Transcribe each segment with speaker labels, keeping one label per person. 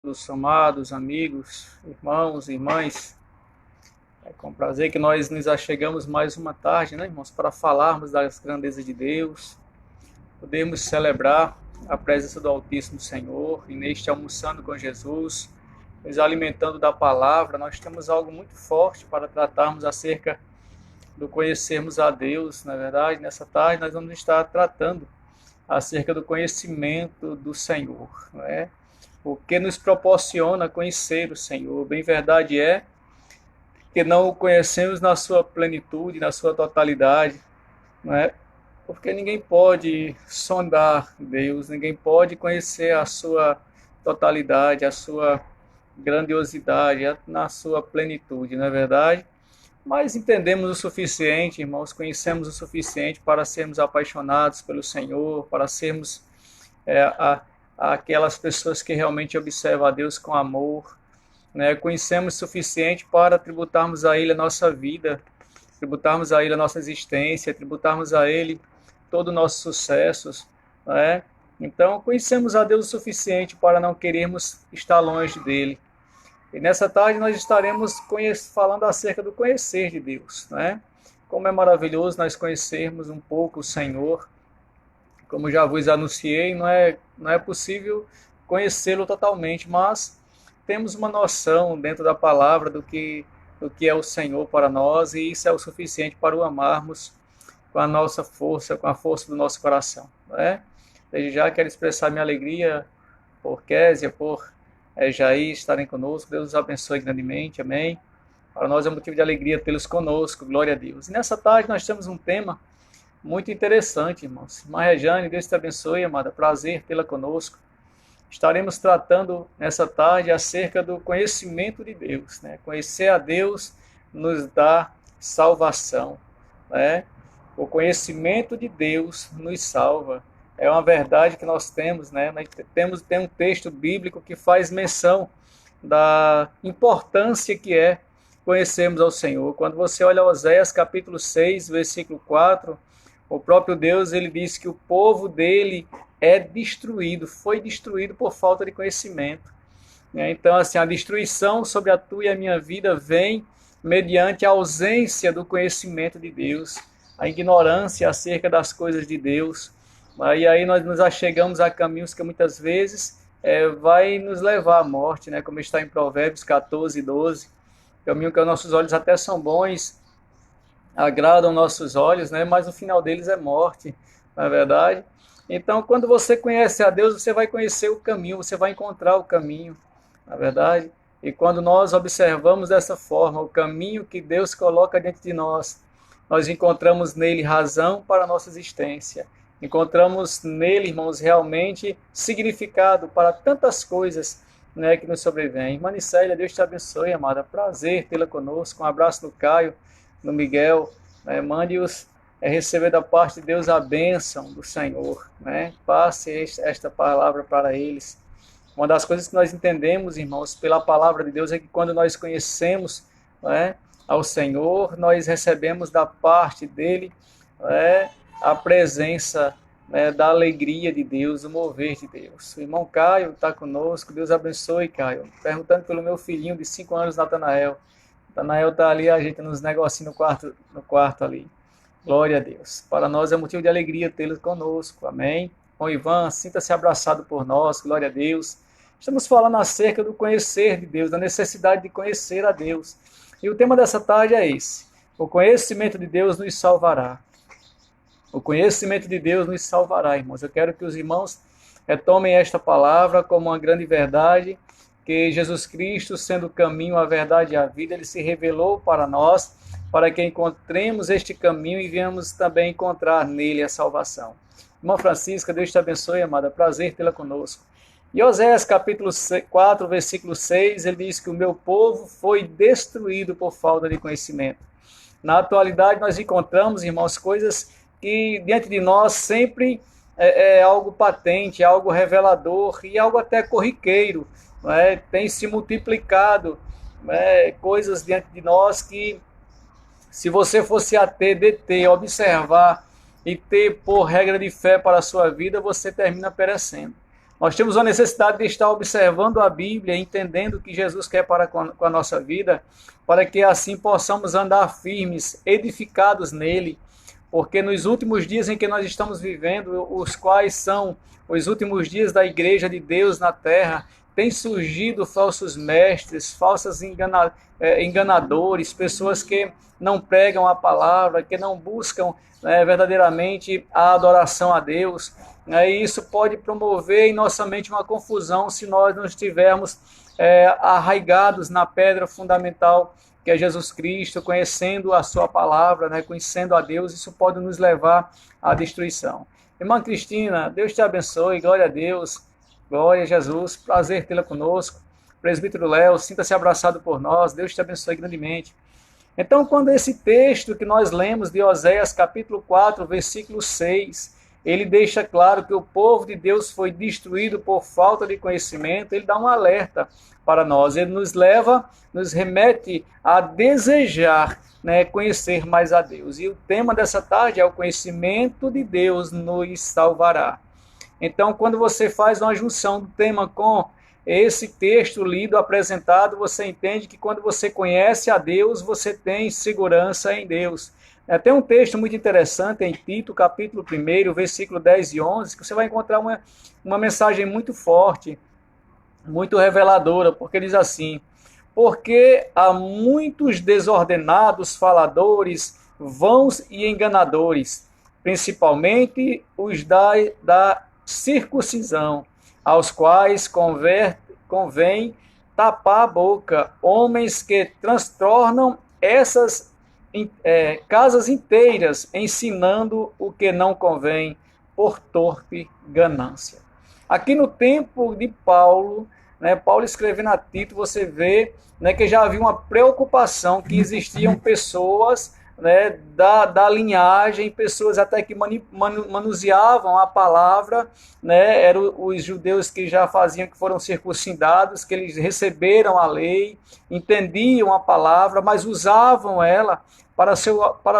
Speaker 1: Os amados amigos, irmãos e irmãs, é com prazer que nós nos achegamos mais uma tarde, né, irmãos, para falarmos das grandezas de Deus, podemos celebrar a presença do Altíssimo Senhor, e neste almoçando com Jesus, nos alimentando da palavra, nós temos algo muito forte para tratarmos acerca do conhecermos a Deus. Na verdade, nessa tarde nós vamos estar tratando acerca do conhecimento do Senhor, não é? O que nos proporciona conhecer o Senhor. Bem verdade é que não o conhecemos na sua plenitude, na sua totalidade, não é? Porque ninguém pode sondar Deus, ninguém pode conhecer a sua totalidade, a sua grandiosidade, na sua plenitude, não é verdade? Mas entendemos o suficiente, irmãos, conhecemos o suficiente para sermos apaixonados pelo Senhor, para sermos aquelas pessoas que realmente observam a Deus com amor, né? Conhecemos o suficiente para tributarmos a Ele a nossa vida, tributarmos a Ele a nossa existência, tributarmos a Ele todo o nosso sucesso, né? Então, conhecemos a Deus o suficiente para não querermos estar longe dEle. E nessa tarde nós estaremos falando acerca do conhecer de Deus, né? Como é maravilhoso nós conhecermos um pouco o Senhor. Como já vos anunciei, não é possível conhecê-lo totalmente, mas temos uma noção dentro da palavra do que é o Senhor para nós, e isso é o suficiente para o amarmos com a nossa força, com a força do nosso coração, não é? Desde já quero expressar minha alegria por Késia, por Jair estarem conosco. Deus os abençoe grandemente, amém? Para nós é um motivo de alegria tê-los conosco, glória a Deus. E nessa tarde nós temos um tema muito interessante, irmãos. Irmã Rejane, Deus te abençoe, amada. Prazer tê-la conosco. Estaremos tratando nessa tarde acerca do conhecimento de Deus, né? Conhecer a Deus nos dá salvação, né? O conhecimento de Deus nos salva. É uma verdade que nós temos, né? Tem um texto bíblico que faz menção da importância que é conhecermos ao Senhor. Quando você olha Oséias capítulo 6, versículo 4, o próprio Deus, ele diz que o povo dele é destruído, foi destruído por falta de conhecimento. Então, assim, a destruição sobre a tua e a minha vida vem mediante a ausência do conhecimento de Deus, a ignorância acerca das coisas de Deus. E aí nós nos achegamos a caminhos que muitas vezes vai nos levar à morte, né? Como está em Provérbios 14, 12. Caminho que aos nossos olhos até são bons, agradam nossos olhos, né? Mas o final deles é morte, na verdade. Então, quando você conhece a Deus, você vai conhecer o caminho, você vai encontrar o caminho, na verdade. E quando nós observamos dessa forma o caminho que Deus coloca diante de nós, nós encontramos nele razão para a nossa existência. Encontramos nele, irmãos, realmente significado para tantas coisas, né, que nos sobrevêm. Irmã Nicélia, Deus te abençoe, amada. Prazer tê-la conosco. Um abraço no Caio, no Miguel, né? Mande-os receber da parte de Deus a bênção do Senhor, né? Passe esta palavra para eles. Uma das coisas que nós entendemos, irmãos, pela palavra de Deus é que quando nós conhecemos, né, ao Senhor, nós recebemos da parte dele, né, a presença, né, da alegria de Deus, do mover de Deus. O irmão Caio está conosco, Deus abençoe, Caio. Perguntando pelo meu filhinho de 5 anos, Natanael. Natanael está ali, a gente nos negocia no quarto ali. Glória a Deus. Para nós é motivo de alegria tê-lo conosco. Amém. Bom, Ivan, sinta-se abraçado por nós. Glória a Deus. Estamos falando acerca do conhecer de Deus, da necessidade de conhecer a Deus. E o tema dessa tarde é esse: o conhecimento de Deus nos salvará. O conhecimento de Deus nos salvará, irmãos. Eu quero que os irmãos retomem esta palavra como uma grande verdade, que Jesus Cristo, sendo o caminho, a verdade e a vida, ele se revelou para nós, para que encontremos este caminho e venhamos também encontrar nele a salvação. Irmã Francisca, Deus te abençoe, amada. Prazer tê-la conosco. E Oséias capítulo 4, versículo 6, ele diz que o meu povo foi destruído por falta de conhecimento. Na atualidade nós encontramos, irmãos, coisas que diante de nós sempre é algo patente, algo revelador e algo até corriqueiro, não é? Tem se multiplicado, coisas diante de nós que, se você fosse deter, observar e ter por regra de fé para a sua vida, você termina perecendo. Nós temos a necessidade de estar observando a Bíblia, entendendo o que Jesus quer para com a nossa vida, para que assim possamos andar firmes, edificados nele, porque nos últimos dias em que nós estamos vivendo, os quais são os últimos dias da Igreja de Deus na Terra, tem surgido falsos mestres, falsos enganadores, pessoas que não pregam a palavra, que não buscam verdadeiramente a adoração a Deus. E isso pode promover em nossa mente uma confusão se nós não estivermos arraigados na pedra fundamental que é Jesus Cristo, conhecendo a sua palavra, conhecendo a Deus. Isso pode nos levar à destruição. Irmã Cristina, Deus te abençoe, glória a Deus, glória a Jesus, prazer tê-la conosco. Presbítero Léo, sinta-se abraçado por nós, Deus te abençoe grandemente. Então, quando esse texto que nós lemos de Oséias, capítulo 4, versículo 6, ele deixa claro que o povo de Deus foi destruído por falta de conhecimento, ele dá um alerta para nós, ele nos remete a desejar conhecer mais a Deus. E o tema dessa tarde é o conhecimento de Deus nos salvará. Então, quando você faz uma junção do tema com esse texto lido, apresentado, você entende que quando você conhece a Deus, você tem segurança em Deus. Tem um texto muito interessante em Tito, capítulo 1, versículo 10 e 11, que você vai encontrar uma mensagem muito forte, muito reveladora, porque diz assim: porque há muitos desordenados faladores, vãos e enganadores, principalmente os da circuncisão, aos quais convém tapar a boca, homens que transtornam essas casas inteiras, ensinando o que não convém por torpe ganância. Aqui no tempo de Paulo, Paulo escrevendo a Tito, você vê que já havia uma preocupação, que existiam pessoas da linhagem, pessoas até que manuseavam a palavra, eram os judeus que já faziam, que foram circuncidados, que eles receberam a lei, entendiam a palavra, mas usavam ela para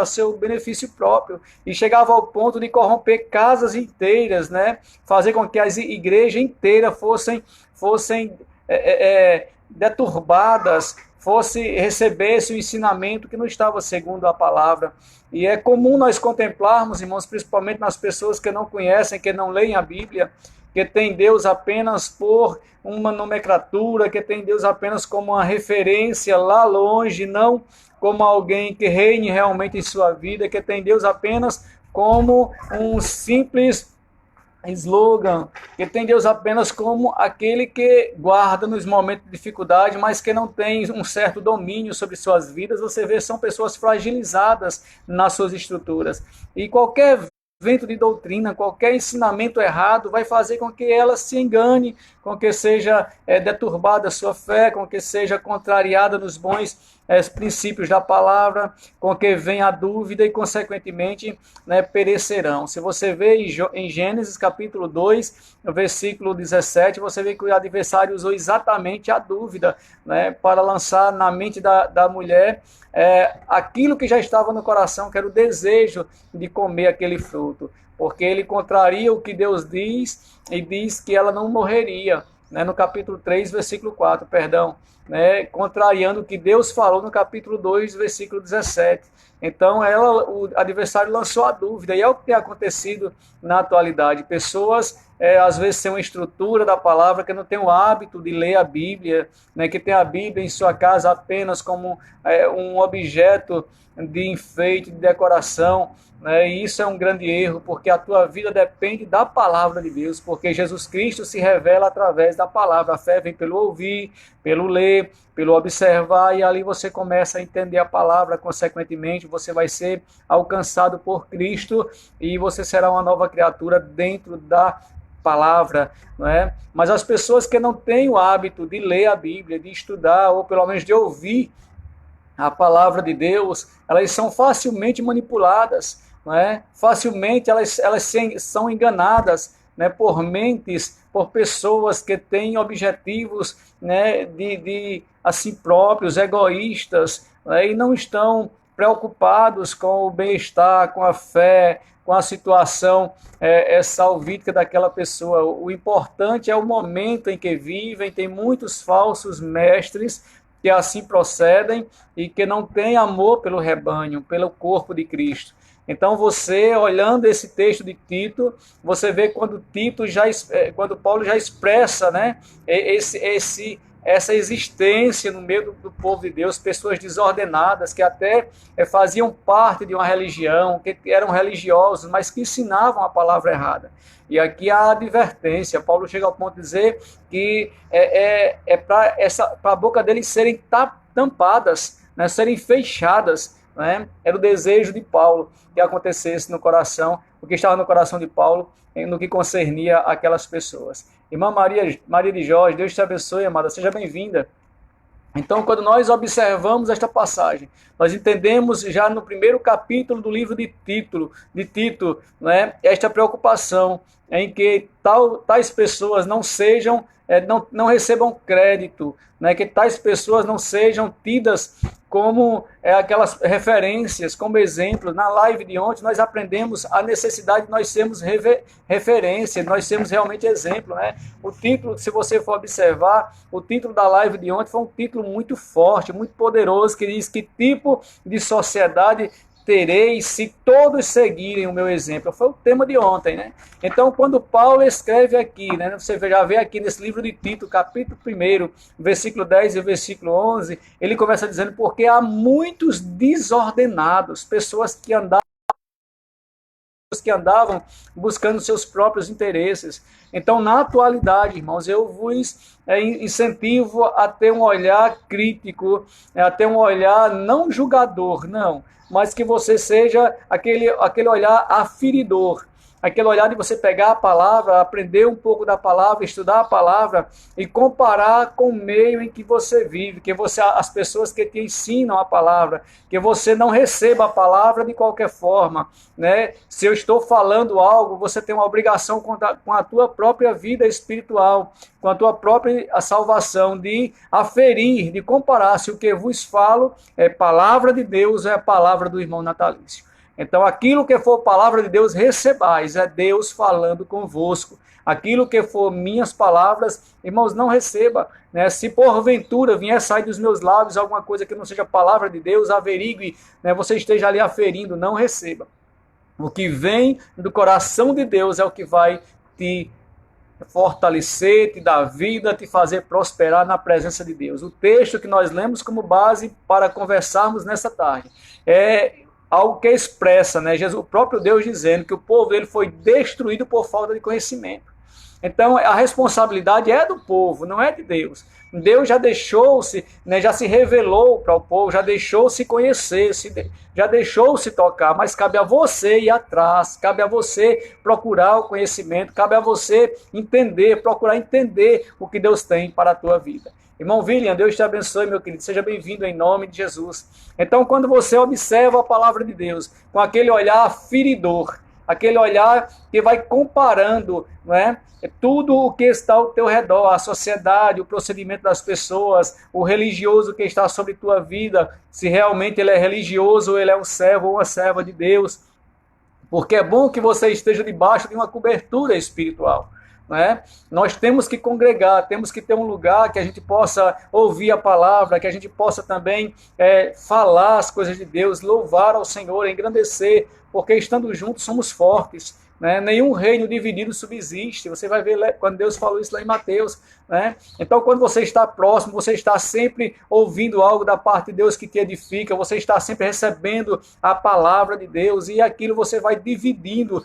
Speaker 1: seu benefício próprio, e chegava ao ponto de corromper casas inteiras, fazer com que as igrejas inteiras fossem deturbadas, recebesse o ensinamento que não estava segundo a palavra. E é comum nós contemplarmos, irmãos, principalmente nas pessoas que não conhecem, que não leem a Bíblia, que tem Deus apenas por uma nomenclatura, que tem Deus apenas como uma referência lá longe, não como alguém que reine realmente em sua vida, que tem Deus apenas como um simples slogan, que tem Deus apenas como aquele que guarda nos momentos de dificuldade, mas que não tem um certo domínio sobre suas vidas. Você vê, são pessoas fragilizadas nas suas estruturas. E qualquer vento de doutrina, qualquer ensinamento errado vai fazer com que ela se engane, com que seja deturbada a sua fé, com que seja contrariada nos bons princípios da palavra, com que venha a dúvida e, consequentemente, perecerão. Se você vê em Gênesis capítulo 2, no versículo 17, você vê que o adversário usou exatamente a dúvida para lançar na mente da mulher aquilo que já estava no coração, que era o desejo de comer aquele fruto, porque ele contraria o que Deus diz e diz que ela não morreria, no capítulo 3, versículo 4, perdão, contrariando o que Deus falou no capítulo 2, versículo 17. Então, o adversário lançou a dúvida, e é o que tem acontecido na atualidade. Pessoas, às vezes, têm uma estrutura da palavra, que não têm o hábito de ler a Bíblia, que tem a Bíblia em sua casa apenas como um objeto de enfeite, de decoração, e isso é um grande erro, porque a tua vida depende da palavra de Deus, porque Jesus Cristo se revela através da palavra. A fé vem pelo ouvir, pelo ler, pelo observar, e ali você começa a entender a palavra. Consequentemente, você vai ser alcançado por Cristo e você será uma nova criatura dentro da palavra, Mas as pessoas que não têm o hábito de ler a Bíblia, de estudar, ou pelo menos de ouvir a palavra de Deus, elas são facilmente manipuladas, facilmente elas são enganadas, por mentes, por pessoas que têm objetivos de assim próprios, egoístas, e não estão preocupados com o bem-estar, com a fé, com a situação salvífica daquela pessoa. O importante é o momento em que vivem. Tem muitos falsos mestres que assim procedem e que não têm amor pelo rebanho, pelo corpo de Cristo. Então você, olhando esse texto de Tito, você vê quando Paulo já expressa, né, essa existência no meio do povo de Deus, pessoas desordenadas que até faziam parte de uma religião, que eram religiosos, mas que ensinavam a palavra errada. E aqui há advertência. Paulo chega ao ponto de dizer que para a boca deles serem tampadas, né, serem fechadas, né? Era o desejo de Paulo que acontecesse no coração, o que estava no coração de Paulo, no que concernia aquelas pessoas. Irmã Maria de Jorge, Deus te abençoe, amada, seja bem-vinda. Então, quando nós observamos esta passagem, nós entendemos já no primeiro capítulo do livro de Tito, né, esta preocupação em que tais pessoas não sejam, não recebam crédito, né, que tais pessoas não sejam tidas como aquelas referências, como exemplos. Na live de ontem nós aprendemos a necessidade de nós sermos referência, de nós sermos realmente exemplo, né? O título, se você for observar, o título da live de ontem foi um título muito forte, muito poderoso, que diz: que tipo de sociedade tereis se todos seguirem o meu exemplo. Foi o tema de ontem, né? Então, quando Paulo escreve aqui, né, você já vê aqui nesse livro de Tito, capítulo 1, versículo 10 e versículo 11, ele começa dizendo: porque há muitos desordenados, pessoas que andavam buscando seus próprios interesses. Então, na atualidade, irmãos, eu vos incentivo a ter um olhar crítico, a ter um olhar não julgador, não, mas que você seja aquele olhar aferidor, aquele olhar de você pegar a palavra, aprender um pouco da palavra, estudar a palavra e comparar com o meio em que você vive, as pessoas que te ensinam a palavra, que você não receba a palavra de qualquer forma, né? Se eu estou falando algo, você tem uma obrigação com a tua própria vida espiritual, com a tua própria salvação, de aferir, de comparar se o que vos falo é palavra de Deus ou é a palavra do irmão Natalício. Então, aquilo que for palavra de Deus, recebais, é Deus falando convosco. Aquilo que for minhas palavras, irmãos, não receba, né? Se porventura vier sair dos meus lábios alguma coisa que não seja palavra de Deus, averigue, né? Você esteja ali aferindo, não receba. O que vem do coração de Deus é o que vai te fortalecer, te dar vida, te fazer prosperar na presença de Deus. O texto que nós lemos como base para conversarmos nessa tarde é algo que expressa, né, Jesus, o próprio Deus dizendo que o povo dele foi destruído por falta de conhecimento. Então, a responsabilidade é do povo, não é de Deus. Deus já deixou-se, né, já se revelou para o povo, já deixou-se conhecer, já deixou-se tocar, mas cabe a você ir atrás, cabe a você procurar o conhecimento, cabe a você procurar entender o que Deus tem para a tua vida. Irmão William, Deus te abençoe, meu querido. Seja bem-vindo em nome de Jesus. Então, quando você observa a palavra de Deus com aquele olhar feridor, aquele olhar que vai comparando, não é? Tudo o que está ao teu redor, a sociedade, o procedimento das pessoas, o religioso que está sobre tua vida, se realmente ele é religioso ou ele é um servo ou uma serva de Deus. Porque é bom que você esteja debaixo de uma cobertura espiritual. Né? Nós temos que congregar, temos que ter um lugar que a gente possa ouvir a palavra, que a gente possa também falar as coisas de Deus, louvar ao Senhor, engrandecer, porque estando juntos somos fortes. Né? Nenhum reino dividido subsiste. Você vai ver quando Deus falou isso lá em Mateus. Né? Então, quando você está próximo, você está sempre ouvindo algo da parte de Deus que te edifica, você está sempre recebendo a palavra de Deus e aquilo você vai dividindo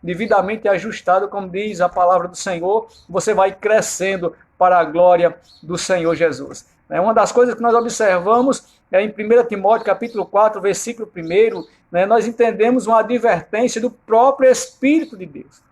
Speaker 1: devidamente ajustado, como diz a palavra do Senhor, você vai crescendo para a glória do Senhor Jesus. Uma das coisas que nós observamos em 1 Timóteo capítulo 4, versículo 1, nós entendemos uma advertência do próprio Espírito de Deus.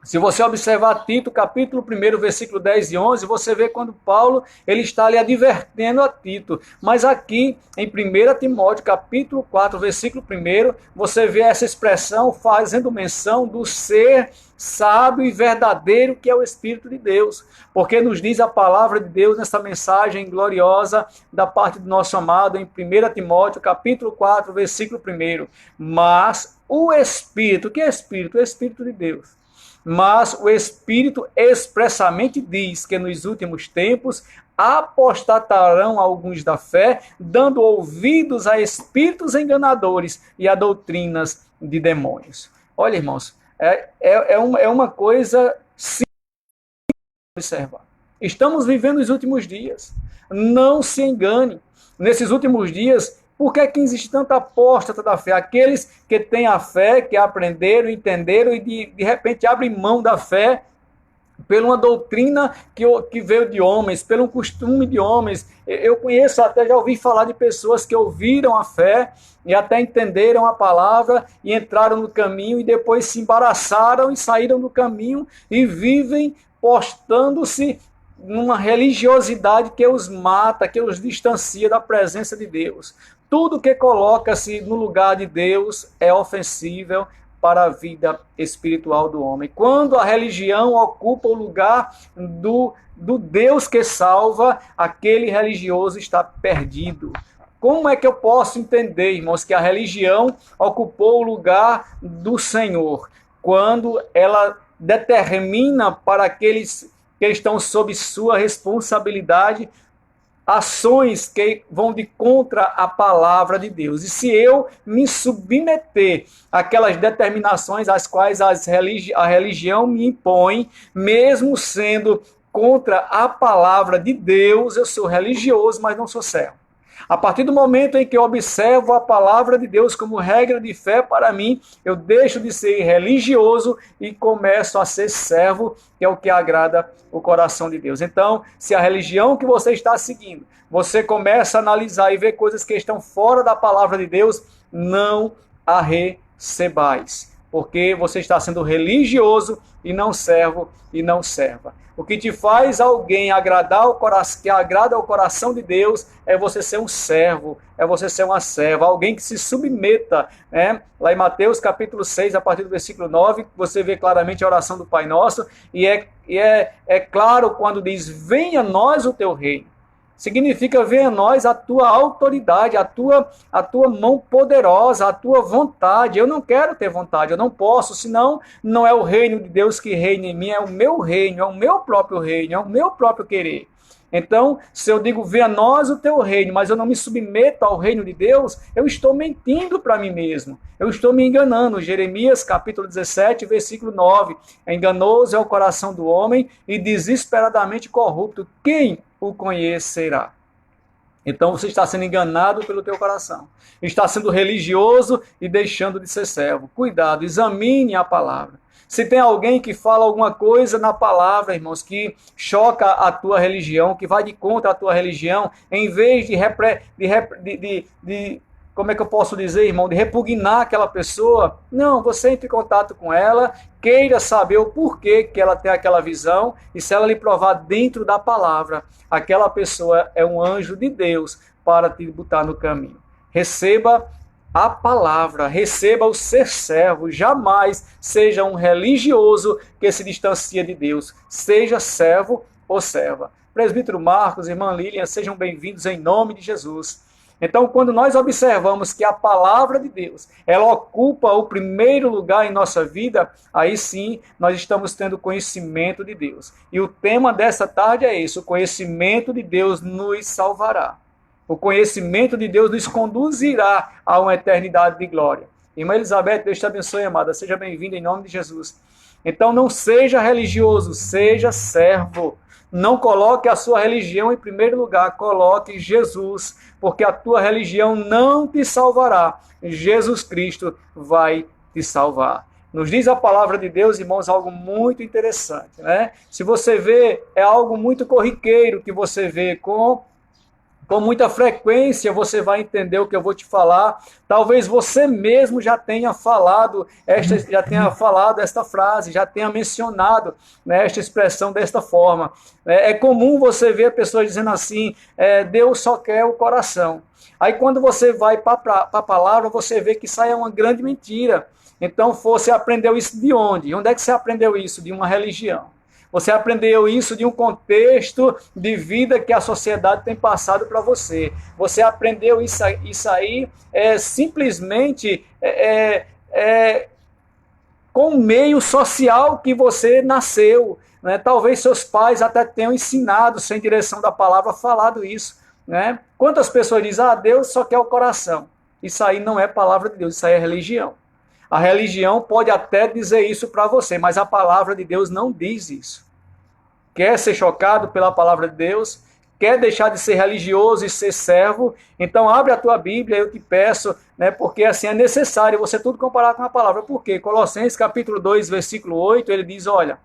Speaker 1: Se você observar Tito, capítulo 1, versículo 10 e 11, você vê quando Paulo ele está ali advertendo a Tito. Mas aqui, em 1 Timóteo, capítulo 4, versículo 1, você vê essa expressão fazendo menção do ser sábio e verdadeiro que é o Espírito de Deus. Porque nos diz a palavra de Deus nessa mensagem gloriosa da parte do nosso amado em 1 Timóteo, capítulo 4, versículo 1. Mas o Espírito, que é Espírito? O Espírito de Deus. Mas o Espírito expressamente diz que nos últimos tempos apostatarão alguns da fé, dando ouvidos a espíritos enganadores e a doutrinas de demônios. Olha, irmãos, é uma coisa simples de observar. Estamos vivendo os últimos dias. Não se engane. Nesses últimos dias, por que existe tanta apóstata da fé? Aqueles que têm a fé, que aprenderam, entenderam e de repente abrem mão da fé por uma doutrina que veio de homens, pelo costume de homens. Eu conheço, até já ouvi falar de pessoas que ouviram a fé e até entenderam a palavra e entraram no caminho e depois se embaraçaram e saíram do caminho e vivem postando-se numa religiosidade que os mata, que os distancia da presença de Deus. Tudo que coloca-se no lugar de Deus é ofensível para a vida espiritual do homem. Quando a religião ocupa o lugar do Deus que salva, aquele religioso está perdido. Como é que eu posso entender, irmãos, que a religião ocupou o lugar do Senhor? Quando ela determina para aqueles que estão sob sua responsabilidade ações que vão de contra a palavra de Deus. E se eu me submeter àquelas determinações às quais a religião me impõe, mesmo sendo contra a palavra de Deus, eu sou religioso, mas não sou servo. A partir do momento em que eu observo a palavra de Deus como regra de fé para mim, eu deixo de ser religioso e começo a ser servo, que é o que agrada o coração de Deus. Então, se a religião que você está seguindo, você começa a analisar e ver coisas que estão fora da palavra de Deus, não a recebais, porque você está sendo religioso e não servo e não serva. O que te faz alguém agradar o coração, que agrada ao coração de Deus, é você ser um servo, é você ser uma serva, alguém que se submeta, né? Lá em Mateus capítulo 6, a partir do versículo 9, você vê claramente a oração do Pai Nosso, e é claro quando diz, venha a nós o teu reino. Significa venha a nós a tua autoridade, a tua mão poderosa, a tua vontade. Eu não quero ter vontade, eu não posso, senão não é o reino de Deus que reina em mim, é o meu reino, é o meu próprio reino, é o meu próprio querer. Então, se eu digo, venha a nós o teu reino, mas eu não me submeto ao reino de Deus, eu estou mentindo para mim mesmo. Eu estou me enganando. Jeremias, capítulo 17, versículo 9. Enganoso é o coração do homem e desesperadamente corrupto. Quem o conhecerá? Então você está sendo enganado pelo teu coração. Está sendo religioso e deixando de ser servo. Cuidado, examine a palavra. Se tem alguém que fala alguma coisa na palavra, irmãos, que choca a tua religião, que vai de contra a tua religião, em vez como é que eu posso dizer, irmão, de repugnar aquela pessoa, não, você entre em contato com ela, queira saber o porquê que ela tem aquela visão, e se ela lhe provar dentro da palavra, aquela pessoa é um anjo de Deus para te botar no caminho. Receba a palavra, receba o ser servo, jamais seja um religioso que se distancia de Deus, seja servo ou serva. Presbítero Marcos, irmã Lilian, sejam bem-vindos em nome de Jesus. Então, quando nós observamos que a palavra de Deus, ela ocupa o primeiro lugar em nossa vida, aí sim, nós estamos tendo conhecimento de Deus. E o tema dessa tarde é esse, o conhecimento de Deus nos salvará. O conhecimento de Deus nos conduzirá a uma eternidade de glória. Irmã Elizabeth, Deus te abençoe, amada. Seja bem-vinda em nome de Jesus. Então não seja religioso, seja servo. Não coloque a sua religião em primeiro lugar, coloque Jesus, porque a tua religião não te salvará. Jesus Cristo vai te salvar. Nos diz a palavra de Deus, irmãos, algo muito interessante, né? Se você vê, é algo muito corriqueiro que você vê com Com muita frequência você vai entender o que eu vou te falar. Talvez você mesmo já tenha falado esta frase, já tenha mencionado, né, esta expressão desta forma. É comum você ver pessoas dizendo assim, Deus só quer o coração. Aí quando você vai para a palavra, você vê que isso aí é uma grande mentira. Então você aprendeu isso de onde? Onde é que você aprendeu isso? De uma religião. Você aprendeu isso de um contexto de vida que a sociedade tem passado para você. Você aprendeu isso aí simplesmente com o meio social que você nasceu. Né? Talvez seus pais até tenham ensinado, sem direção da palavra, falado isso. Né? Quantas pessoas dizem, Deus só quer o coração. Isso aí não é palavra de Deus, isso aí é religião. A religião pode até dizer isso para você, mas a palavra de Deus não diz isso. Quer ser chocado pela palavra de Deus? Quer deixar de ser religioso e ser servo? Então abre a tua Bíblia, eu te peço, né, porque assim é necessário você tudo comparar com a palavra. Por quê? Colossenses capítulo 2, versículo 8, ele diz, olha,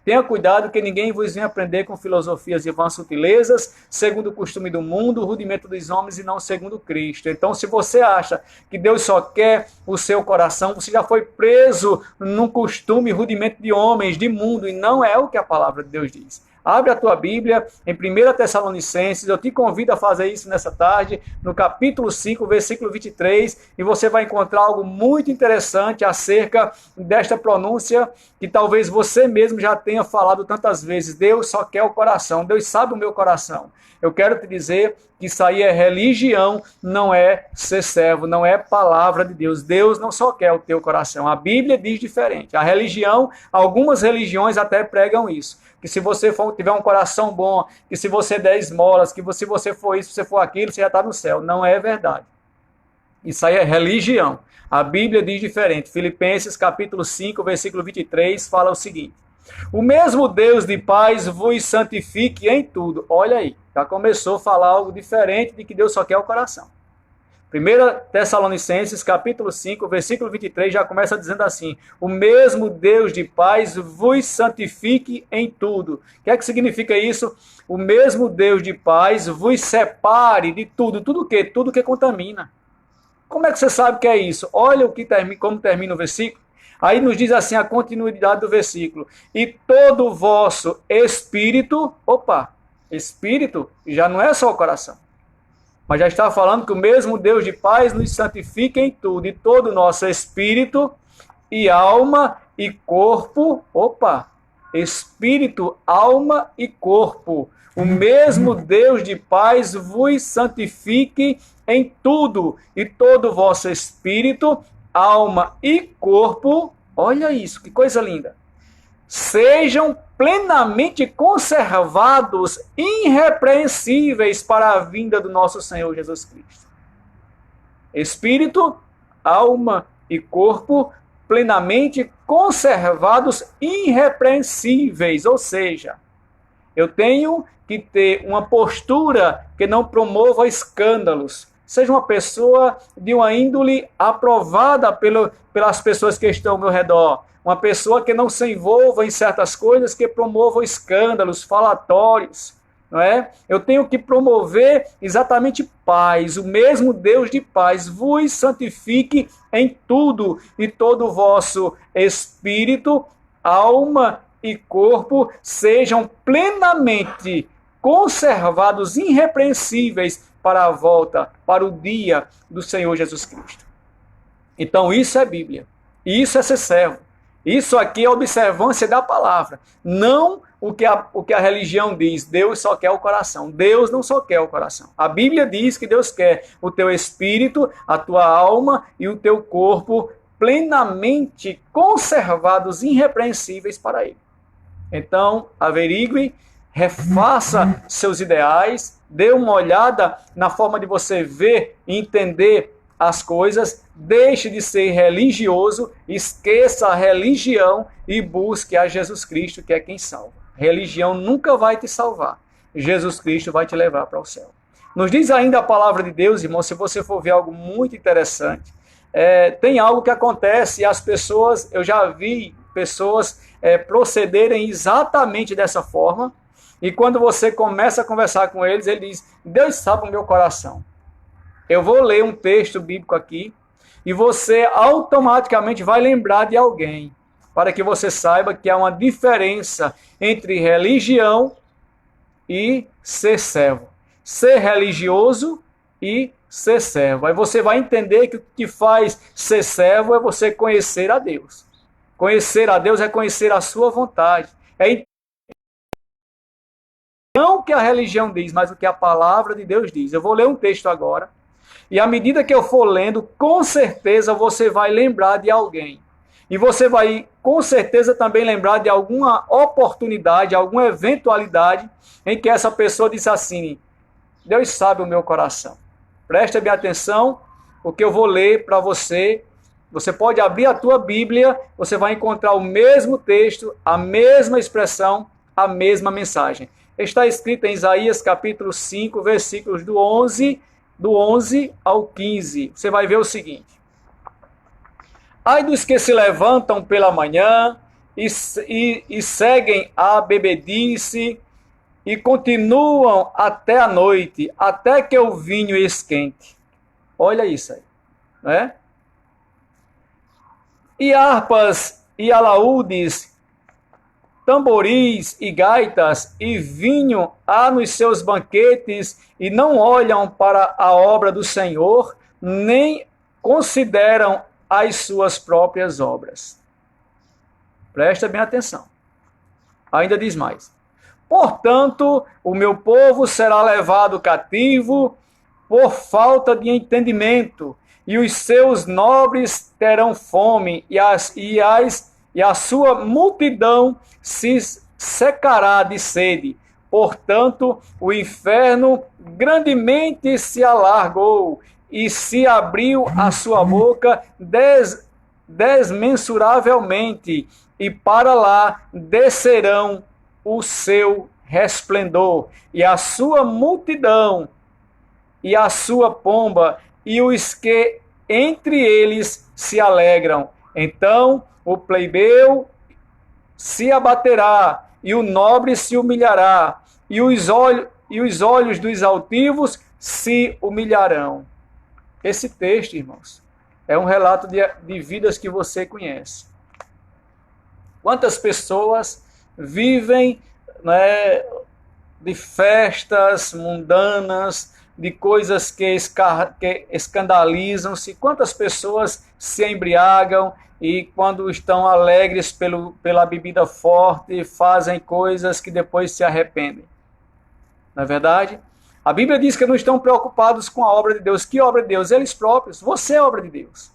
Speaker 1: tenha cuidado que ninguém vos venha aprender com filosofias e vãs sutilezas, segundo o costume do mundo, o rudimento dos homens e não segundo Cristo. Então, se você acha que Deus só quer o seu coração, você já foi preso num costume, rudimento de homens, de mundo, e não é o que a palavra de Deus diz. Abre a tua Bíblia em 1 Tessalonicenses, eu te convido a fazer isso nessa tarde, no capítulo 5, versículo 23, e você vai encontrar algo muito interessante acerca desta pronúncia que talvez você mesmo já tenha falado tantas vezes. Deus só quer o coração, Deus sabe o meu coração. Eu quero te dizer que isso aí é religião, não é ser servo, não é palavra de Deus. Deus não só quer o teu coração, a Bíblia diz diferente. A religião, algumas religiões até pregam isso. Que se você tiver um coração bom, que se você der esmolas, que se você for isso, se você for aquilo, você já está no céu. Não é verdade. Isso aí é religião. A Bíblia diz diferente. Filipenses capítulo 5, versículo 23, fala o seguinte. O mesmo Deus de paz vos santifique em tudo. Olha aí, já começou a falar algo diferente de que Deus só quer o coração. 1 Tessalonicenses, capítulo 5, versículo 23, já começa dizendo assim, o mesmo Deus de paz vos santifique em tudo. O que é que significa isso? O mesmo Deus de paz vos separe de tudo. Tudo o quê? Tudo que contamina. Como é que você sabe que é isso? Olha como termina o versículo. Aí nos diz assim a continuidade do versículo. E todo o vosso espírito, espírito já não é só o coração. Mas já está falando que o mesmo Deus de paz nos santifica em tudo, e todo o nosso espírito e alma e corpo, espírito, alma e corpo. O mesmo Deus de paz vos santifique em tudo, e todo o vosso espírito, alma e corpo, olha isso, que coisa linda, sejam plenamente conservados, irrepreensíveis para a vinda do nosso Senhor Jesus Cristo. Espírito, alma e corpo plenamente conservados, irrepreensíveis, ou seja, eu tenho que ter uma postura que não promova escândalos, seja uma pessoa de uma índole aprovada pelas pessoas que estão ao meu redor, uma pessoa que não se envolva em certas coisas que promovam escândalos, falatórios, não é? Eu tenho que promover exatamente paz, o mesmo Deus de paz vos santifique em tudo, e todo o vosso espírito, alma e corpo sejam plenamente conservados, irrepreensíveis para a volta, para o dia do Senhor Jesus Cristo. Então isso é Bíblia, isso é ser servo. Isso aqui é observância da palavra, não o que a religião diz. Deus só quer o coração. Deus não só quer o coração. A Bíblia diz que Deus quer o teu espírito, a tua alma e o teu corpo plenamente conservados, irrepreensíveis para Ele. Então, averigue, refaça seus ideais, dê uma olhada na forma de você ver e entender as coisas, deixe de ser religioso, esqueça a religião e busque a Jesus Cristo, que é quem salva. Religião nunca vai te salvar. Jesus Cristo vai te levar para o céu. Nos diz ainda a palavra de Deus, irmão, se você for ver algo muito interessante, tem algo que acontece e as pessoas, eu já vi pessoas procederem exatamente dessa forma, E quando você começa a conversar com eles, ele diz, Deus sabe o meu coração. Eu vou ler um texto bíblico aqui e você automaticamente vai lembrar de alguém, para que você saiba que há uma diferença entre religião e ser servo. Ser religioso e ser servo. Aí você vai entender que o que faz ser servo é você conhecer a Deus. Conhecer a Deus é conhecer a sua vontade. É não o que a religião diz, mas o que a palavra de Deus diz. Eu vou ler um texto agora. E à medida que eu for lendo, com certeza você vai lembrar de alguém. E você vai, com certeza, também lembrar de alguma oportunidade, alguma eventualidade em que essa pessoa disse assim, Deus sabe o meu coração. Preste bem atenção, o que eu vou ler para você. Você pode abrir a tua Bíblia, você vai encontrar o mesmo texto, a mesma expressão, a mesma mensagem. Está escrito em Isaías capítulo 5, versículos do 11 ao 15. Você vai ver o seguinte. Ai dos que se levantam pela manhã e seguem a bebedice e continuam até a noite, até que o vinho esquente. Olha isso aí, não é? E harpas e alaúdes, tamboris e gaitas e vinho há nos seus banquetes e não olham para a obra do Senhor, nem consideram as suas próprias obras. Presta bem atenção. Ainda diz mais. Portanto, o meu povo será levado cativo por falta de entendimento, e os seus nobres terão fome, e a sua multidão se secará de sede. Portanto, o inferno grandemente se alargou, e se abriu a sua boca desmensuravelmente, e para lá descerão o seu resplendor, e a sua multidão, e a sua pomba, e os que entre eles se alegram. Então o plebeu se abaterá, e o nobre se humilhará, e os olhos dos altivos se humilharão. Esse texto, irmãos, é um relato de vidas que você conhece. Quantas pessoas vivem, né, de festas mundanas, de coisas que escandalizam-se, quantas pessoas se embriagam e quando estão alegres pela bebida forte, fazem coisas que depois se arrependem. Não é verdade? A Bíblia diz que não estão preocupados com a obra de Deus. Que obra de Deus? Eles próprios. Você é obra de Deus.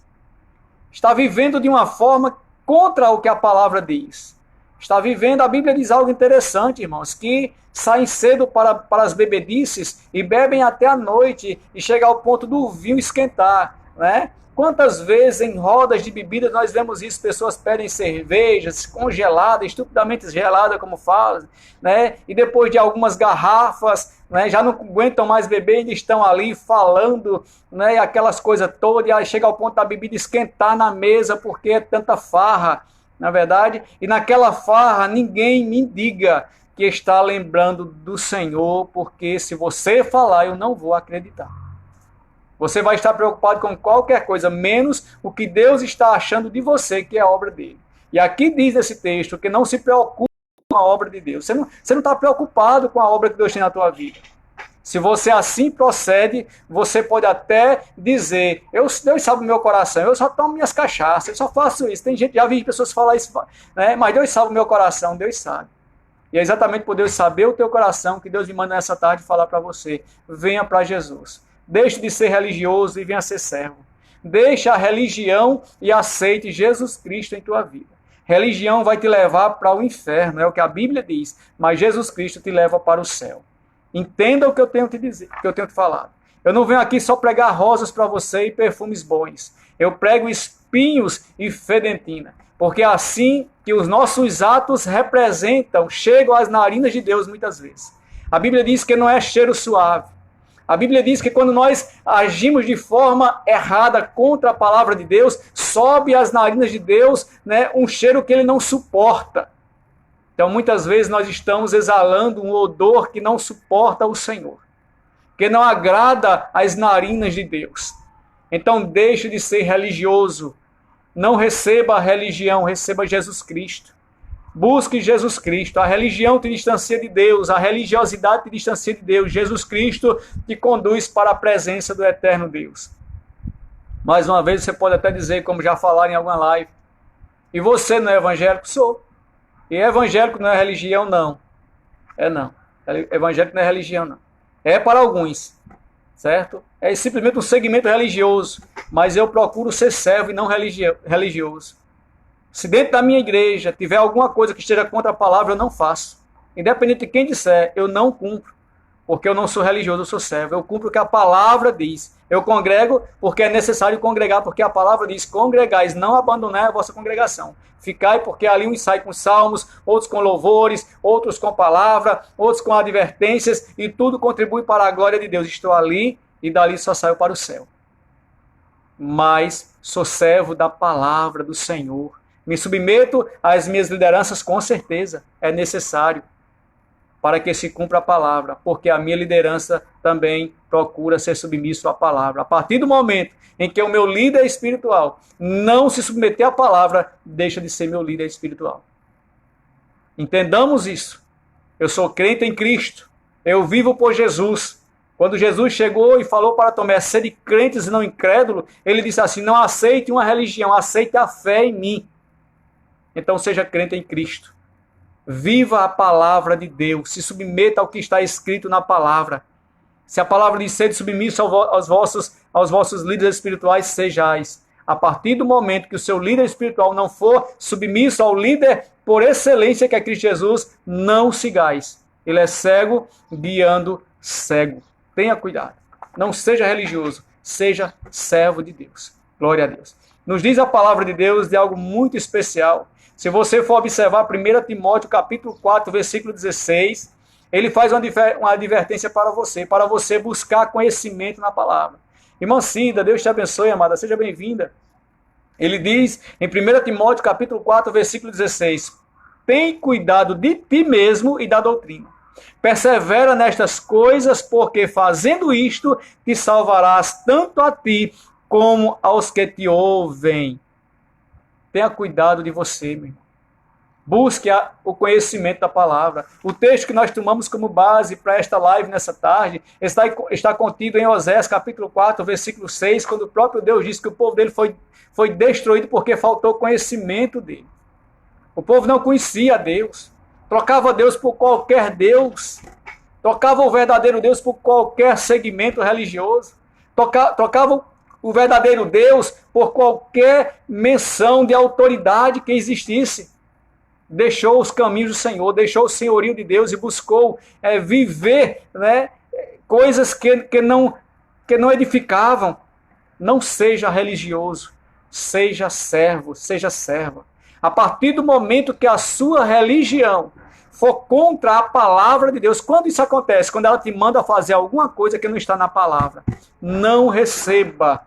Speaker 1: Está vivendo de uma forma contra o que a palavra diz. Está vivendo, a Bíblia diz algo interessante, irmãos, que saem cedo para as bebedices e bebem até a noite e chega ao ponto do vinho esquentar, né? Quantas vezes em rodas de bebidas nós vemos isso, pessoas pedem cervejas congeladas, estupidamente geladas, como falam, né? E depois de algumas garrafas, né, já não aguentam mais beber, ainda estão ali falando, né, aquelas coisas todas, e aí chega ao ponto da bebida esquentar na mesa, porque é tanta farra, na verdade, e naquela farra ninguém me diga que está lembrando do Senhor, porque se você falar, eu não vou acreditar. Você vai estar preocupado com qualquer coisa, menos o que Deus está achando de você, que é a obra dele. E aqui diz nesse texto que não se preocupe com a obra de Deus. Você não está preocupado com a obra que Deus tem na tua vida. Se você assim procede, você pode até dizer, Deus sabe o meu coração, eu só tomo minhas cachaças, eu só faço isso. Tem gente, já vi pessoas falar isso, né? Mas Deus sabe o meu coração, Deus sabe. E é exatamente por Deus saber o teu coração que Deus me manda nessa tarde falar para você. Venha para Jesus. Deixe de ser religioso e venha ser servo. Deixe a religião e aceite Jesus Cristo em tua vida. Religião vai te levar para o inferno, é o que a Bíblia diz, mas Jesus Cristo te leva para o céu. Entenda o que eu tenho te dizer, o que eu tenho te falado. Eu não venho aqui só pregar rosas para você e perfumes bons. Eu prego espinhos e fedentina, porque é assim que os nossos atos representam, chegam às narinas de Deus muitas vezes. A Bíblia diz que não é cheiro suave. A Bíblia diz que quando nós agimos de forma errada contra a palavra de Deus, sobe às narinas de Deus, né, um cheiro que ele não suporta. Então, muitas vezes nós estamos exalando um odor que não suporta o Senhor, que não agrada às narinas de Deus. Então, deixe de ser religioso. Não receba a religião, receba Jesus Cristo. Busque Jesus Cristo. A religião te distancia de Deus, a religiosidade te distancia de Deus. Jesus Cristo te conduz para a presença do eterno Deus. Mais uma vez, você pode até dizer, como já falaram em alguma live, e você não é evangélico? Sou. E evangélico não é religião? Não. Não. Evangélico não é religião, não. É para alguns, certo? É simplesmente um segmento religioso, mas eu procuro ser servo e não religioso. Se dentro da minha igreja tiver alguma coisa que esteja contra a palavra, eu não faço. Independente de quem disser, eu não cumpro, porque eu não sou religioso, eu sou servo. Eu cumpro o que a palavra diz. Eu congrego porque é necessário congregar, porque a palavra diz: congregais, não abandonai a vossa congregação. Ficai, porque ali uns saem com salmos, outros com louvores, outros com palavra, outros com advertências, e tudo contribui para a glória de Deus. Estou ali e dali só saio para o céu. Mas sou servo da palavra do Senhor. Me submeto às minhas lideranças, com certeza, é necessário, para que se cumpra a palavra, porque a minha liderança também procura ser submisso à palavra. A partir do momento em que o meu líder espiritual não se submeter à palavra, deixa de ser meu líder espiritual. Entendamos isso. Eu sou crente em Cristo, eu vivo por Jesus. Quando Jesus chegou e falou para Tomé: sede crentes e não incrédulo, ele disse assim: não aceite uma religião, aceite a fé em mim. Então seja crente em Cristo. Viva a palavra de Deus, se submeta ao que está escrito na palavra. Se a palavra diz: sede submisso aos vossos líderes espirituais, sejais. A partir do momento que o seu líder espiritual não for submisso ao líder por excelência, que é Cristo Jesus, não sigais. Ele é cego, guiando cego. Tenha cuidado. Não seja religioso, seja servo de Deus. Glória a Deus. Nos diz a palavra de Deus de algo muito especial. Se você for observar 1 Timóteo capítulo 4, versículo 16, ele faz uma advertência para você buscar conhecimento na palavra. Irmã Cida, Deus te abençoe, amada, seja bem-vinda. Ele diz em 1 Timóteo capítulo 4, versículo 16, tem cuidado de ti mesmo e da doutrina. Persevera nestas coisas, porque fazendo isto, te salvarás tanto a ti como aos que te ouvem. Tenha cuidado de você, meu irmão. Busque o conhecimento da palavra. O texto que nós tomamos como base para esta live nessa tarde está contido em Oséias capítulo 4, versículo 6, quando o próprio Deus disse que o povo dele foi destruído porque faltou conhecimento dele. O povo não conhecia Deus. Trocava Deus por qualquer Deus. Trocava o verdadeiro Deus por qualquer segmento religioso. Trocava o verdadeiro Deus por qualquer menção de autoridade que existisse. Deixou os caminhos do Senhor, deixou o senhorio de Deus e buscou viver, coisas que não edificavam. Não seja religioso, seja servo, seja serva. A partir do momento que a sua religião for contra a palavra de Deus, quando isso acontece? Quando ela te manda fazer alguma coisa que não está na palavra, não receba.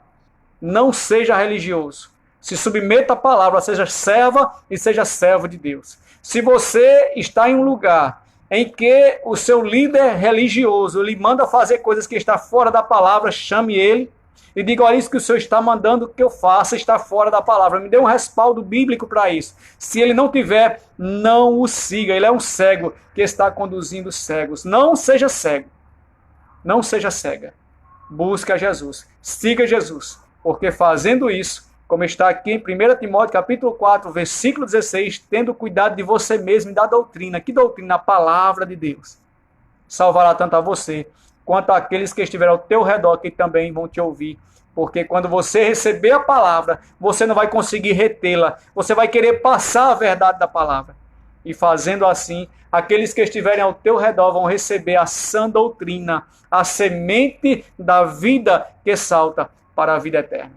Speaker 1: Não seja religioso. Se submeta à palavra, seja serva e seja servo de Deus. Se você está em um lugar em que o seu líder religioso lhe manda fazer coisas que estão fora da palavra, chame ele e diga: olha, isso que o Senhor está mandando que eu faça está fora da palavra. Me dê um respaldo bíblico para isso. Se ele não tiver, não o siga. Ele é um cego que está conduzindo cegos. Não seja cego. Não seja cega. Busque a Jesus. Siga Jesus. Porque fazendo isso, como está aqui em 1 Timóteo capítulo 4, versículo 16, tendo cuidado de você mesmo e da doutrina. Que doutrina? A palavra de Deus. Salvará tanto a você, quanto àqueles que estiverem ao teu redor, que também vão te ouvir. Porque quando você receber a palavra, você não vai conseguir retê-la. Você vai querer passar a verdade da palavra. E fazendo assim, aqueles que estiverem ao teu redor vão receber a sã doutrina, a semente da vida que salta para a vida eterna.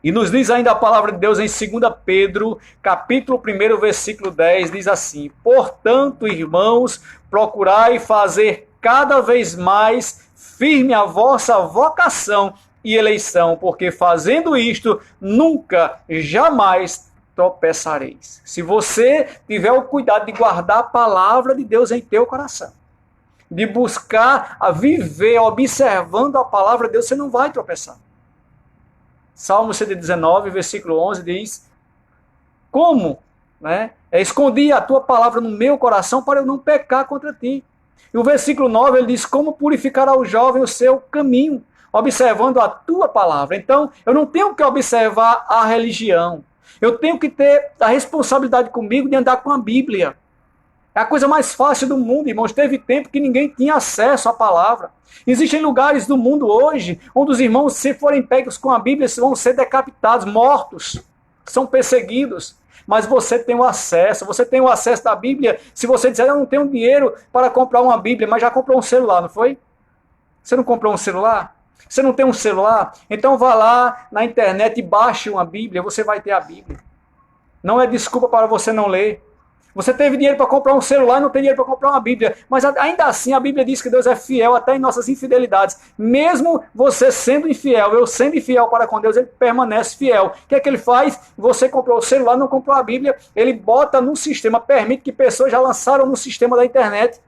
Speaker 1: E nos diz ainda a palavra de Deus em 2 Pedro, capítulo 1, versículo 10, diz assim: portanto, irmãos, procurai fazer cada vez mais firme a vossa vocação e eleição, porque fazendo isto, nunca, jamais tropeçareis. Se você tiver o cuidado de guardar a palavra de Deus em teu coração, de buscar a viver observando a palavra de Deus, você não vai tropeçar. Salmo 119, versículo 11 diz: como? Escondi a tua palavra no meu coração para eu não pecar contra ti. E o versículo 9 ele diz: como purificará o jovem o seu caminho, observando a tua palavra. Então, eu não tenho que observar a religião. Eu tenho que ter a responsabilidade comigo de andar com a Bíblia. É a coisa mais fácil do mundo, irmãos. Teve tempo que ninguém tinha acesso à palavra. Existem lugares do mundo hoje onde os irmãos, se forem pegos com a Bíblia, vão ser decapitados, mortos, são perseguidos. Mas você tem o acesso da Bíblia. Se você disser: eu não tenho dinheiro para comprar uma Bíblia, mas já comprou um celular, não foi? Você não comprou um celular? Você não tem um celular? Então vá lá na internet e baixe uma Bíblia, você vai ter a Bíblia. Não é desculpa para você não ler. Você teve dinheiro para comprar um celular e não tem dinheiro para comprar uma Bíblia. Mas ainda assim a Bíblia diz que Deus é fiel até em nossas infidelidades. Mesmo você sendo infiel, eu sendo infiel para com Deus, ele permanece fiel. O que é que ele faz? Você comprou o celular, não comprou a Bíblia, ele bota no sistema, permite que pessoas já lançaram no sistema da internet,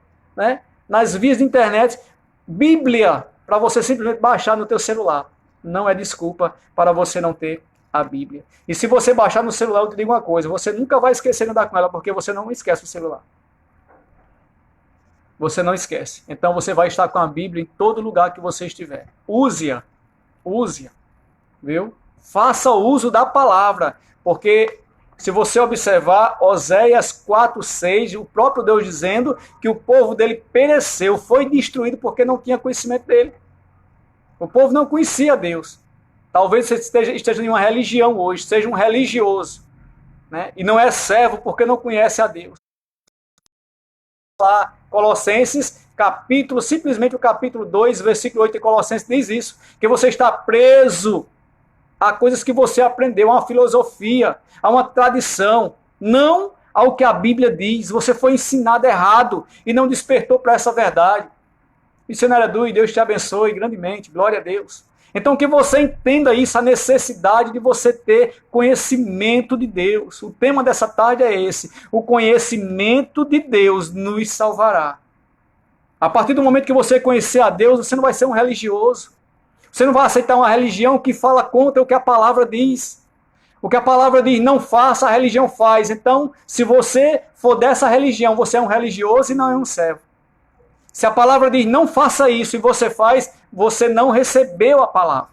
Speaker 1: nas vias de internet, Bíblia, para você simplesmente baixar no teu celular. Não é desculpa para você não ter a Bíblia. E se você baixar no celular, eu te digo uma coisa: você nunca vai esquecer de andar com ela, porque você não esquece o celular. Você não esquece. Então você vai estar com a Bíblia em todo lugar que você estiver. Use-a. Use-a. Viu? Faça uso da palavra. Porque se você observar Oséias 4:6, o próprio Deus dizendo que o povo dele pereceu, foi destruído porque não tinha conhecimento dele. O povo não conhecia Deus. Talvez você esteja em uma religião hoje, seja um religioso, e não é servo porque não conhece a Deus. Lá, Colossenses, simplesmente o capítulo 2, versículo 8 de Colossenses diz isso, que você está preso a coisas que você aprendeu, a uma filosofia, a uma tradição, não ao que a Bíblia diz. Você foi ensinado errado e não despertou para essa verdade. Missionário Edu, Deus te abençoe grandemente, glória a Deus. Então que você entenda isso, a necessidade de você ter conhecimento de Deus. O tema dessa tarde é esse: o conhecimento de Deus nos salvará. A partir do momento que você conhecer a Deus, você não vai ser um religioso. Você não vai aceitar uma religião que fala contra o que a palavra diz. O que a palavra diz não faça, a religião faz. Então, se você for dessa religião, você é um religioso e não é um servo. Se a palavra diz não faça isso e você faz, você não recebeu a palavra.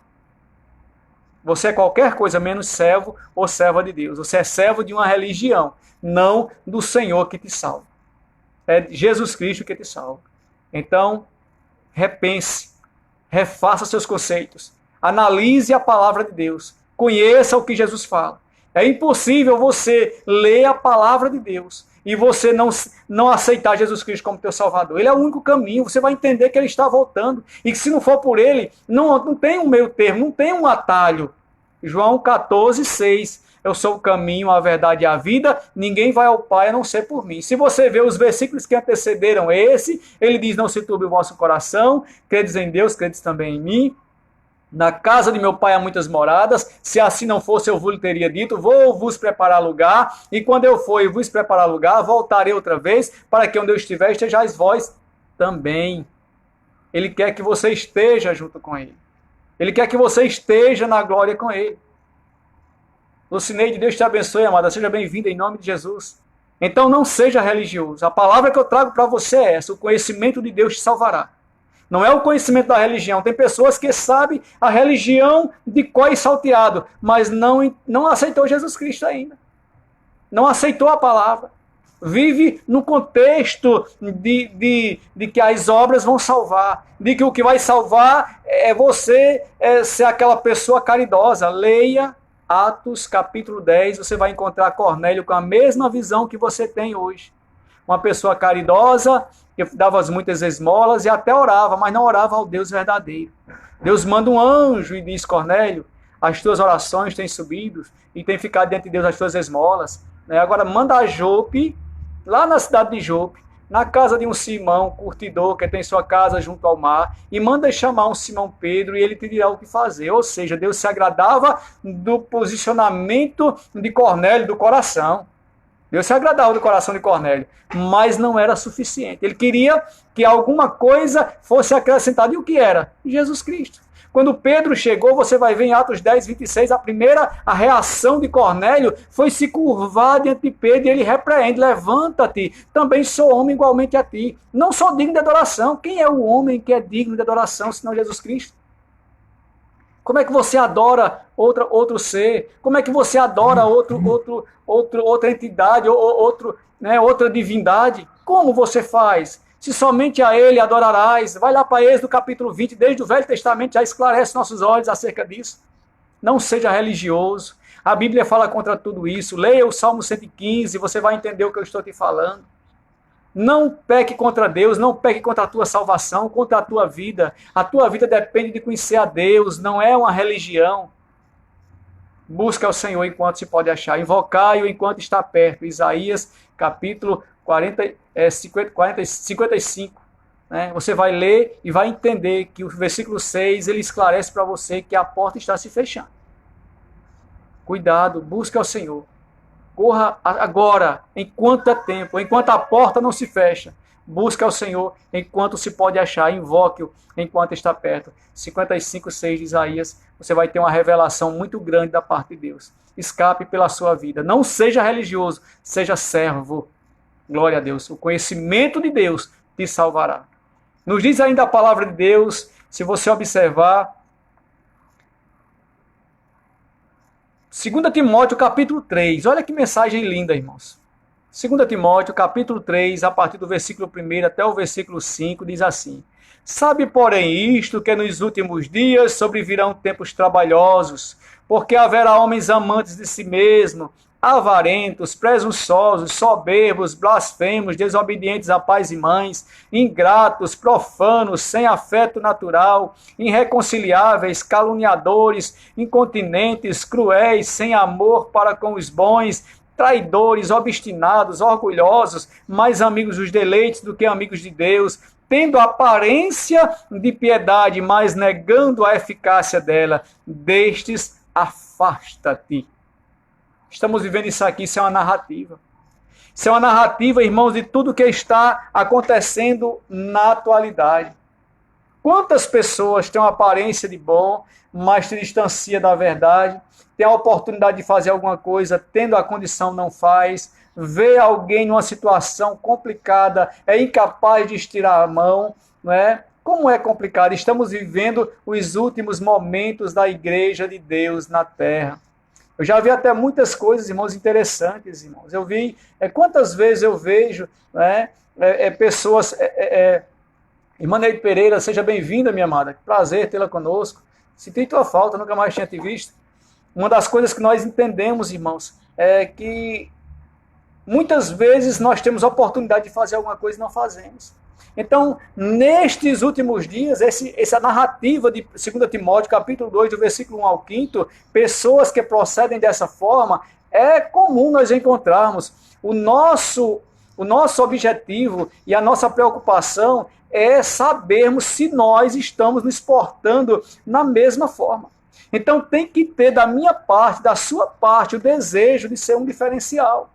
Speaker 1: Você é qualquer coisa menos servo ou serva de Deus. Você é servo de uma religião, não do Senhor que te salva. É Jesus Cristo que te salva. Então, repense, refaça seus conceitos, analise a palavra de Deus, conheça o que Jesus fala. É impossível você ler a palavra de Deus e você não aceitar Jesus Cristo como teu Salvador. Ele é o único caminho. Você vai entender que ele está voltando e que se não for por ele, não tem um meio termo, não tem um atalho. João 14:6. Eu sou o caminho, a verdade e a vida. Ninguém vai ao Pai a não ser por mim. Se você ver os versículos que antecederam esse, ele diz: não se turbe o vosso coração, credes em Deus, credes também em mim. Na casa de meu pai há muitas moradas, se assim não fosse eu vos teria dito, vou vos preparar lugar, e quando eu for e vos preparar lugar, voltarei outra vez, para que onde eu estiver, estejais vós também. Ele quer que você esteja junto com ele. Ele quer que você esteja na glória com ele. Lucineide, Deus te abençoe, amada, seja bem-vinda em nome de Jesus. Então não seja religioso. A palavra que eu trago para você é essa: o conhecimento de Deus te salvará. Não é o conhecimento da religião. Tem pessoas que sabem a religião de có e salteado, mas não aceitou Jesus Cristo ainda. Não aceitou a palavra. Vive no contexto de que as obras vão salvar. De que o que vai salvar é você ser aquela pessoa caridosa. Leia Atos capítulo 10, você vai encontrar Cornélio com a mesma visão que você tem hoje. Uma pessoa caridosa, que dava muitas esmolas e até orava, mas não orava ao Deus verdadeiro. Deus manda um anjo e diz: Cornélio, as tuas orações têm subido e têm ficado diante de Deus as tuas esmolas. Agora manda a Jope, lá na cidade de Jope, na casa de um Simão, curtidor, que tem sua casa junto ao mar, e manda chamar um Simão Pedro e ele te dirá o que fazer. Ou seja, Deus se agradava do posicionamento de Cornélio, do coração. Deus se agradava do coração de Cornélio, mas não era suficiente. Ele queria que alguma coisa fosse acrescentada. E o que era? Jesus Cristo. Quando Pedro chegou, você vai ver em Atos 10, 26, a reação de Cornélio foi se curvar diante de Pedro e ele repreende: levanta-te, também sou homem igualmente a ti. Não sou digno de adoração. Quem é o homem que é digno de adoração, senão Jesus Cristo? Como é que você adora outro ser? Como é que você adora outra entidade, outra divindade? Como você faz? Se somente a ele adorarás. Vai lá para Êxodo capítulo 20, desde o Velho Testamento já esclarece nossos olhos acerca disso. Não seja religioso. A Bíblia fala contra tudo isso. Leia o Salmo 115, você vai entender o que eu estou te falando. Não peque contra Deus, não peque contra a tua salvação, contra a tua vida. A tua vida depende de conhecer a Deus, não é uma religião. Busca o Senhor enquanto se pode achar. Invocai-o enquanto está perto. Isaías capítulo 55. Né? Você vai ler e vai entender que o versículo 6 ele esclarece para você que a porta está se fechando. Cuidado, busca o Senhor. Corra agora, enquanto é tempo, enquanto a porta não se fecha. Busca o Senhor enquanto se pode achar. Invoque-o enquanto está perto. 55:6 de Isaías. Você vai ter uma revelação muito grande da parte de Deus. Escape pela sua vida. Não seja religioso, seja servo. Glória a Deus. O conhecimento de Deus te salvará. Nos diz ainda a palavra de Deus, se você observar, 2 Timóteo capítulo 3. Olha que mensagem linda, irmãos. 2 Timóteo capítulo 3, a partir do versículo 1 até o versículo 5, diz assim: Sabe, porém, isto, que nos últimos dias sobrevirão tempos trabalhosos, porque haverá homens amantes de si mesmo, avarentos, presunçosos, soberbos, blasfemos, desobedientes a pais e mães, ingratos, profanos, sem afeto natural, irreconciliáveis, caluniadores, incontinentes, cruéis, sem amor para com os bons, traidores, obstinados, orgulhosos, mais amigos dos deleites do que amigos de Deus, tendo aparência de piedade, mas negando a eficácia dela. Destes, afasta-te. Estamos vivendo isso aqui, isso é uma narrativa. Isso é uma narrativa, irmãos, de tudo que está acontecendo na atualidade. Quantas pessoas têm uma aparência de bom, mas se distancia da verdade, tem a oportunidade de fazer alguma coisa, tendo a condição, não faz, vê alguém numa situação complicada, é incapaz de estirar a mão, não é? Como é complicado. Estamos vivendo os últimos momentos da igreja de Deus na terra. Eu já vi até muitas coisas, irmãos, interessantes, irmãos. Eu vi, quantas vezes eu vejo, né, pessoas... Irmã Neide Pereira, seja bem-vinda, minha amada. Prazer tê-la conosco. Senti tua falta, nunca mais tinha te visto. Uma das coisas que nós entendemos, irmãos, é que muitas vezes nós temos a oportunidade de fazer alguma coisa e não fazemos. Então, nestes últimos dias, essa narrativa de 2 Timóteo, capítulo 2, do versículo 1 ao 5, pessoas que procedem dessa forma, é comum nós encontrarmos. O nosso objetivo e a nossa preocupação é sabermos se nós estamos nos portando na mesma forma. Então, tem que ter da minha parte, da sua parte, o desejo de ser um diferencial.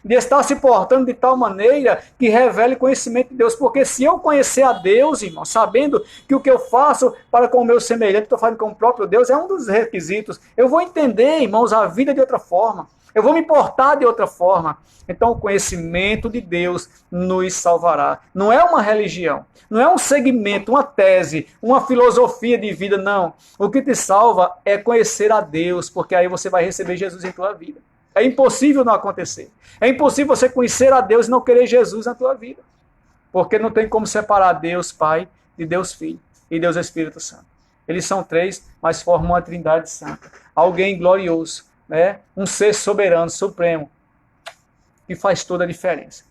Speaker 1: De estar se portando de tal maneira que revele conhecimento de Deus. Porque se eu conhecer a Deus, irmão, sabendo que o que eu faço para com o meu semelhante, estou fazendo com o próprio Deus, é um dos requisitos. Eu vou entender, irmãos, a vida de outra forma. Eu vou me portar de outra forma. Então o conhecimento de Deus nos salvará. Não é uma religião, não é um segmento, uma tese, uma filosofia de vida, não. O que te salva é conhecer a Deus, porque aí você vai receber Jesus em tua vida. É impossível não acontecer. É impossível você conhecer a Deus e não querer Jesus na tua vida. Porque não tem como separar Deus Pai de Deus Filho e Deus Espírito Santo. Eles são três, mas formam uma trindade santa. Alguém glorioso, né? Um ser soberano, supremo, que faz toda a diferença.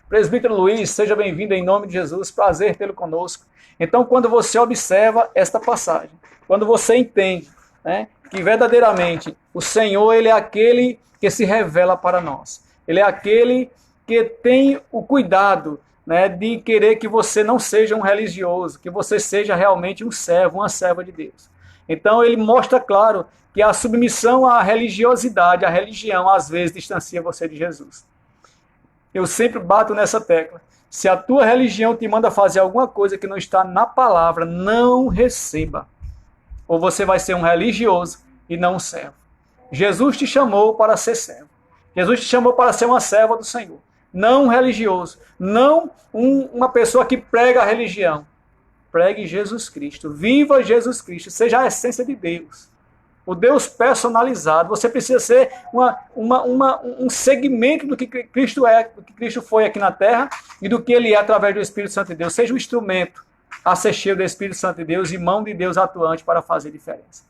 Speaker 1: Presbítero Luiz, seja bem-vindo em nome de Jesus. Prazer tê-lo conosco. Então, quando você observa esta passagem, quando você entende, né, que verdadeiramente o Senhor, ele é aquele que se revela para nós. Ele é aquele que tem o cuidado, né, de querer que você não seja um religioso, que você seja realmente um servo, uma serva de Deus. Então ele mostra claro que a submissão à religiosidade, à religião, às vezes distancia você de Jesus. Eu sempre bato nessa tecla. Se a tua religião te manda fazer alguma coisa que não está na palavra, não receba. Ou você vai ser um religioso e não um servo. Jesus te chamou para ser servo. Jesus te chamou para ser uma serva do Senhor. Não um religioso. Não uma pessoa que prega a religião. Pregue Jesus Cristo. Viva Jesus Cristo. Seja a essência de Deus. O Deus personalizado. Você precisa ser um segmento do que Cristo é, do que Cristo foi aqui na terra e do que Ele é através do Espírito Santo de Deus. Seja um instrumento a ser cheio do Espírito Santo de Deus e mão de Deus atuante para fazer diferença.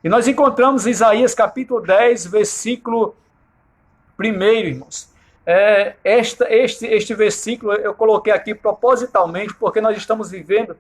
Speaker 1: E nós encontramos em Isaías capítulo 10, versículo 1, irmãos. Este versículo eu coloquei aqui propositalmente porque nós estamos vivendo,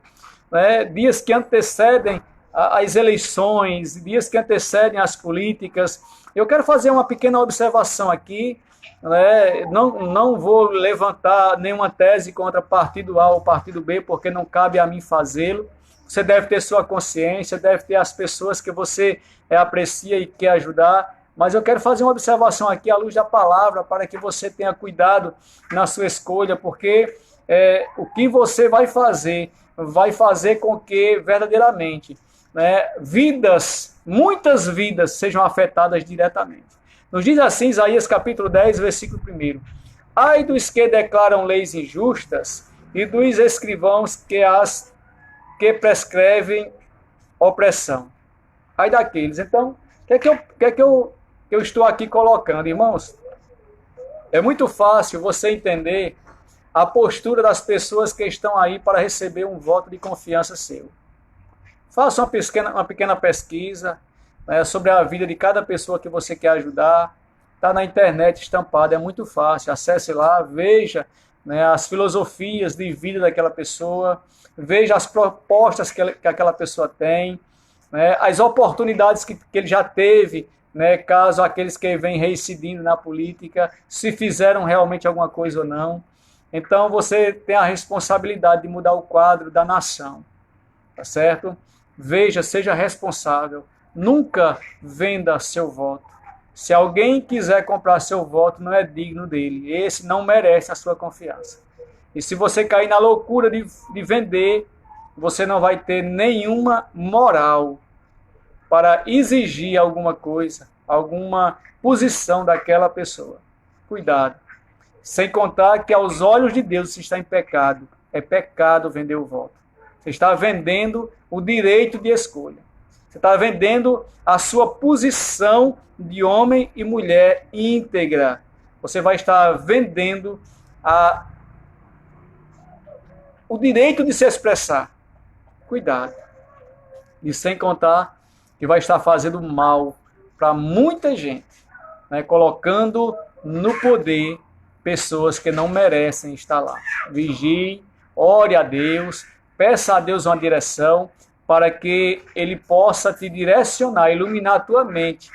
Speaker 1: né, dias que antecedem as eleições, dias que antecedem as políticas. Eu quero fazer uma pequena observação aqui, né? Não vou levantar nenhuma tese contra partido A ou partido B, porque não cabe a mim fazê-lo. Você deve ter sua consciência, deve ter as pessoas que você aprecia e quer ajudar, mas eu quero fazer uma observação aqui à luz da palavra para que você tenha cuidado na sua escolha, porque o que você vai fazer com que verdadeiramente, né, muitas vidas sejam afetadas diretamente. Nos diz assim Isaías capítulo 10, versículo 1. Ai dos que declaram leis injustas e dos escrivãos que prescrevem opressão. Ai daqueles. Então, o que é que eu estou aqui colocando, irmãos? É muito fácil você entender a postura das pessoas que estão aí para receber um voto de confiança seu. Faça uma pequena pesquisa, né, sobre a vida de cada pessoa que você quer ajudar. Está na internet estampado, é muito fácil. Acesse lá, veja, né, as filosofias de vida daquela pessoa, veja as propostas que aquela pessoa tem, né, as oportunidades que ele já teve, né, caso aqueles que vêm reincidindo na política, se fizeram realmente alguma coisa ou não. Então você tem a responsabilidade de mudar o quadro da nação, tá certo? Veja, seja responsável, nunca venda seu voto. Se alguém quiser comprar seu voto, não é digno dele, esse não merece a sua confiança. E se você cair na loucura de vender, você não vai ter nenhuma moral para exigir alguma coisa, alguma posição daquela pessoa. Cuidado. Sem contar que aos olhos de Deus você está em pecado. É pecado vender o voto. Você está vendendo o direito de escolha. Você está vendendo a sua posição de homem e mulher íntegra. Você vai estar vendendo o direito de se expressar. Cuidado. E sem contar que vai estar fazendo mal para muita gente, né, colocando no poder pessoas que não merecem estar lá. Vigie, ore a Deus, peça a Deus uma direção para que Ele possa te direcionar, iluminar a tua mente,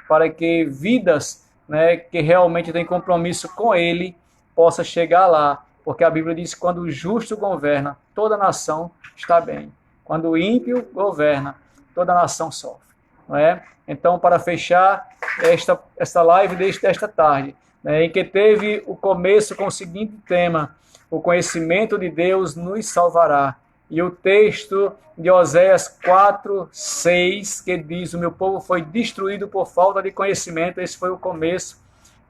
Speaker 1: para que vidas, né, que realmente têm compromisso com Ele possa chegar lá. Porque a Bíblia diz que quando o justo governa, toda a nação está bem. Quando o ímpio governa, toda a nação sofre. Não é? Então, para fechar esta live desta tarde, né, em que teve o começo com o seguinte tema: o conhecimento de Deus nos salvará. E o texto de Oséias 4:6, que diz: o meu povo foi destruído por falta de conhecimento. Esse foi o começo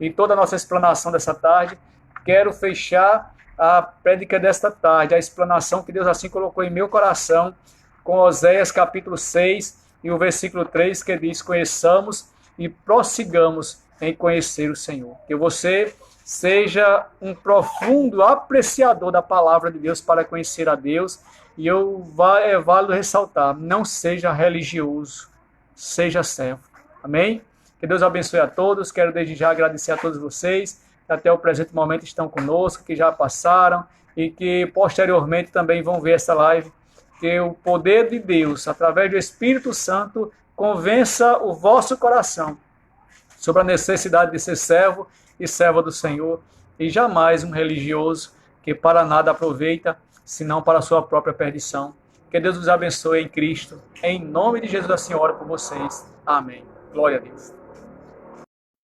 Speaker 1: e toda a nossa explanação dessa tarde. Quero fechar a prédica desta tarde, a explanação que Deus assim colocou em meu coração, com Oséias capítulo 6 e o versículo 3, que diz: conheçamos e prossigamos em conhecer o Senhor. Que você seja um profundo apreciador da palavra de Deus para conhecer a Deus. E é válido ressaltar: não seja religioso, seja servo. Amém? Que Deus abençoe a todos. Quero desde já agradecer a todos vocês que até o presente momento estão conosco, que já passaram e que posteriormente também vão ver essa live. Que o poder de Deus, através do Espírito Santo, convença o vosso coração sobre a necessidade de ser servo e serva do Senhor, e jamais um religioso que para nada aproveita, senão para a sua própria perdição. Que Deus os abençoe em Cristo. Em nome de Jesus, assim oro por vocês. Amém. Glória a Deus.